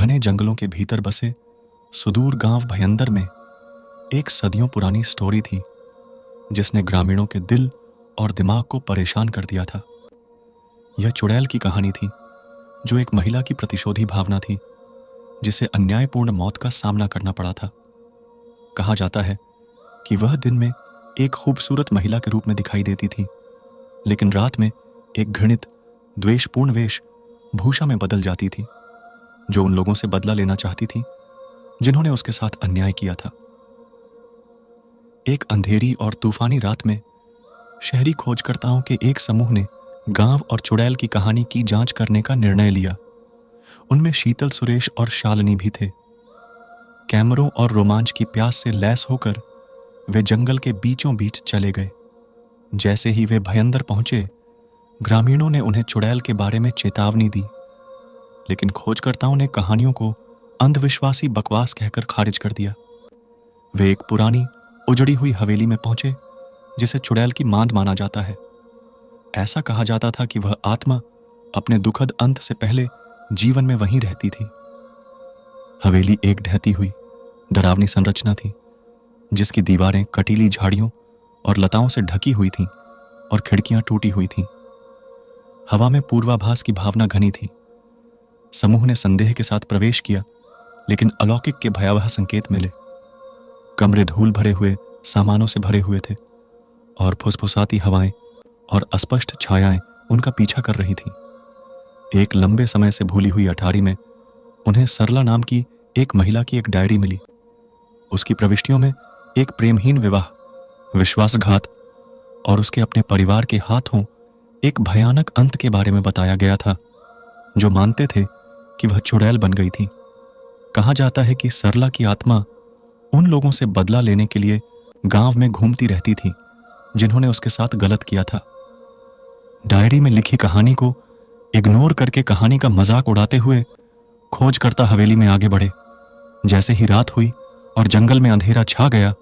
घने जंगलों के भीतर बसे सुदूर गांव भयंदर में एक सदियों पुरानी स्टोरी थी जिसने ग्रामीणों के दिल और दिमाग को परेशान कर दिया था। यह चुड़ैल की कहानी थी, जो एक महिला की प्रतिशोधी भावना थी जिसे अन्यायपूर्ण मौत का सामना करना पड़ा था। कहा जाता है कि वह दिन में एक खूबसूरत महिला के रूप में दिखाई देती थी, लेकिन रात में एक घृणित द्वेषपूर्ण वेश भूषा में बदल जाती थी, जो उन लोगों से बदला लेना चाहती थी जिन्होंने उसके साथ अन्याय किया था। एक अंधेरी और तूफानी रात में शहरी खोजकर्ताओं के एक समूह ने गांव और चुड़ैल की कहानी की जांच करने का निर्णय लिया। उनमें शीतल, सुरेश और शालिनी भी थे। कैमरों और रोमांच की प्यास से लैस होकर वे जंगल के बीचों बीच चले गए। जैसे ही वे भयंदर पहुंचे, ग्रामीणों ने उन्हें चुड़ैल के बारे में चेतावनी दी, लेकिन खोजकर्ताओं ने कहानियों को अंधविश्वासी बकवास कहकर खारिज कर दिया। वे एक पुरानी उजड़ी हुई हवेली में पहुंचे जिसे चुड़ैल की मांद माना जाता है। ऐसा कहा जाता था कि वह आत्मा अपने दुखद अंत से पहले जीवन में वहीं रहती थी। हवेली एक ढहती हुई डरावनी संरचना थी, जिसकी दीवारें कटीली झाड़ियों और लताओं से ढकी हुई थीं और खिड़कियां टूटी हुई थीं। हवा में पूर्वाभास की भावना घनी थी। समूह ने संदेह के साथ प्रवेश किया, लेकिन अलौकिक के भयावह संकेत मिले। कमरे धूल भरे हुए सामानों से भरे हुए थे और फुसफुसाती हवाएं और अस्पष्ट छायाएं उनका पीछा कर रही थीं। एक लंबे समय से भूली हुई अटारी में उन्हें सरला नाम की एक महिला की एक डायरी मिली। उसकी प्रविष्टियों में एक प्रेमहीन विवाह, विश्वासघात और उसके अपने परिवार के हाथों एक भयानक अंत के बारे में बताया गया था, जो मानते थे कि वह चुड़ैल बन गई थी। कहा जाता है कि सरला की आत्मा उन लोगों से बदला लेने के लिए गांव में घूमती रहती थी जिन्होंने उसके साथ गलत किया था। डायरी में लिखी कहानी को इग्नोर करके कहानी का मजाक उड़ाते हुए खोजकर्ता हवेली में आगे बढ़े। जैसे ही रात हुई और जंगल में अंधेरा छा गया,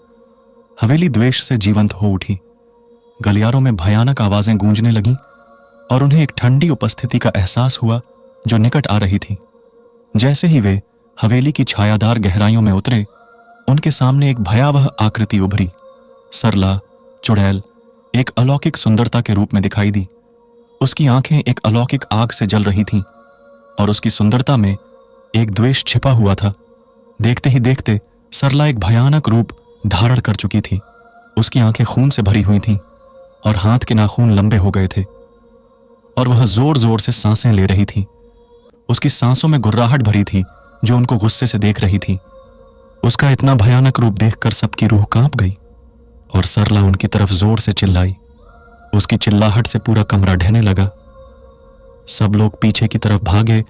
हवेली द्वेष से जीवंत हो उठी। गलियारों में भयानक आवाजें गूंजने लगीं और उन्हें एक ठंडी उपस्थिति का एहसास हुआ जो निकट आ रही थी। जैसे ही वे हवेली की छायादार गहराइयों में उतरे, उनके सामने एक भयावह आकृति उभरी। सरला चुड़ैल एक अलौकिक सुंदरता के रूप में दिखाई दी। उसकी आंखें एक अलौकिक आग से जल रही थीं और उसकी सुंदरता में एक द्वेष छिपा हुआ था। देखते ही देखते सरला एक भयानक रूप धारण कर चुकी थी। उसकी आंखें खून से भरी हुई थीं और हाथ के नाखून लंबे हो गए थे और वह जोर जोर से सांसें ले रही थी। उसकी सांसों में गुर्राहट भरी थी जो उनको गुस्से से देख रही थी। उसका इतना भयानक रूप देखकर सबकी रूह कांप गई और सरला उनकी तरफ जोर से चिल्लाई। उसकी चिल्लाहट से पूरा कमरा ढहने लगा। सब लोग पीछे की तरफ भागे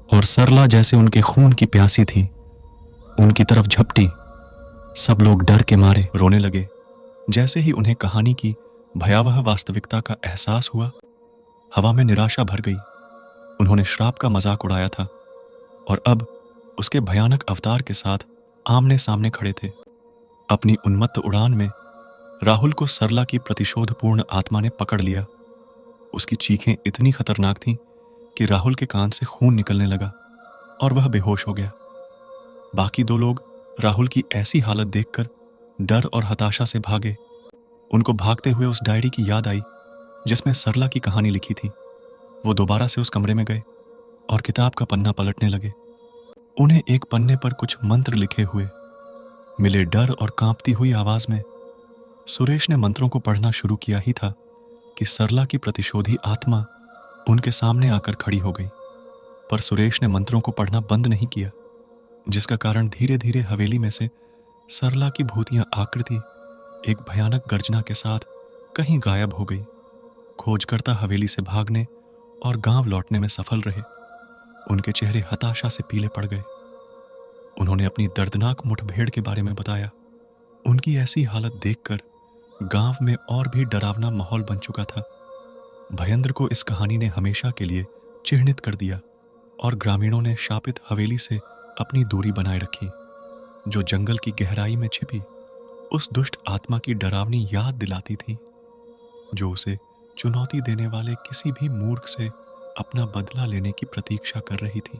और सरला जैसे उनके खून की प्यासी थी, उनकी तरफ झपटी। सब लोग डर के मारे रोने लगे। जैसे ही उन्हें कहानी की भयावह वास्तविकता का एहसास हुआ, हवा में निराशा भर गई। उन्होंने श्राप का मजाक उड़ाया था और अब उसके भयानक अवतार के साथ आमने सामने खड़े थे। अपनी उन्मत्त उड़ान में राहुल को सरला की प्रतिशोधपूर्ण आत्मा ने पकड़ लिया। उसकी चीखें इतनी खतरनाक थीं कि राहुल के कान से खून निकलने लगा और वह बेहोश हो गया। बाकी दो लोग राहुल की ऐसी हालत देखकर डर और हताशा से भागे। उनको भागते हुए उस डायरी की याद आई जिसमें सरला की कहानी लिखी थी। वो दोबारा से उस कमरे में गए और किताब का पन्ना पलटने लगे। उन्हें एक पन्ने पर कुछ मंत्र लिखे हुए मिले। डर और कांपती हुई आवाज में सुरेश ने मंत्रों को पढ़ना शुरू किया ही था कि सरला की प्रतिशोधी आत्मा उनके सामने आकर खड़ी हो गई। पर सुरेश ने मंत्रों को पढ़ना बंद नहीं किया, जिसका कारण धीरे धीरे हवेली में से सरला की भूतिया आकृति एक भयानक गर्जना के साथ कहीं गायब हो गई। खोजकर्ता हवेली से भागने और गांव लौटने में सफल रहे। उनके चेहरे हताशा से पीले पड़ गए। उन्होंने अपनी दर्दनाक मुठभेड़ के बारे में बताया। उनकी ऐसी हालत देखकर गांव में और भी डरावना माहौल बन चुका था। भयंद्र को इस कहानी ने हमेशा के लिए चिह्नित कर दिया और ग्रामीणों ने शापित हवेली से अपनी दूरी बनाए रखी, जो जंगल की गहराई में छिपी उस दुष्ट आत्मा की डरावनी याद दिलाती थी, जो उसे चुनौती देने वाले किसी भी मूर्ख से अपना बदला लेने की प्रतीक्षा कर रही थी।